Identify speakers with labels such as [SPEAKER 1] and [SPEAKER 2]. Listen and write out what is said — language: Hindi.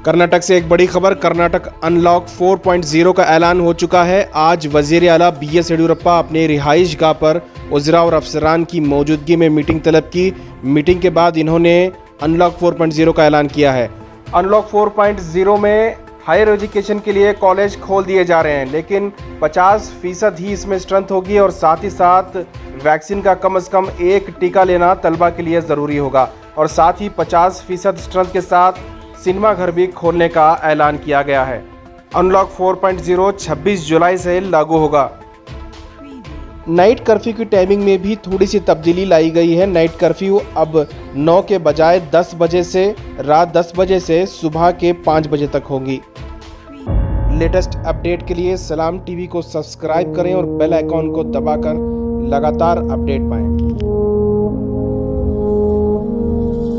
[SPEAKER 1] कर्नाटक से एक बड़ी खबर। कर्नाटक अनलॉक 4.0 का ऐलान हो चुका है। आज वजीर आला BS येडियुरप्पा अपने रिहाइश गाह पर उज़रा और अफसरान की मौजूदगी में मीटिंग तलब की। मीटिंग के बाद इन्होंने अनलॉक 4.0 का ऐलान किया है। अनलॉक 4.0 में हायर एजुकेशन के लिए कॉलेज खोल दिए जा रहे हैं, लेकिन 50% ही इसमें स्ट्रेंथ होगी और साथ ही साथ वैक्सीन का कम से कम एक टीका लेना तलबा के लिए ज़रूरी होगा और साथ ही 50% स्ट्रेंथ के साथ सिनेमा घर भी खोलने का ऐलान किया गया है। अनलॉक 4.0 26 जुलाई से लागू होगा। नाइट कर्फ्यू की टाइमिंग में भी थोड़ी सी तब्दीली लाई गई है। नाइट कर्फ्यू अब 9 के बजाय 10 बजे से रात 10 बजे से सुबह के 5 बजे तक होगी। लेटेस्ट अपडेट के लिए सलाम टीवी को सब्सक्राइब करें और बेल आइकॉन को दबाकर लगातार अपडेट पाएं।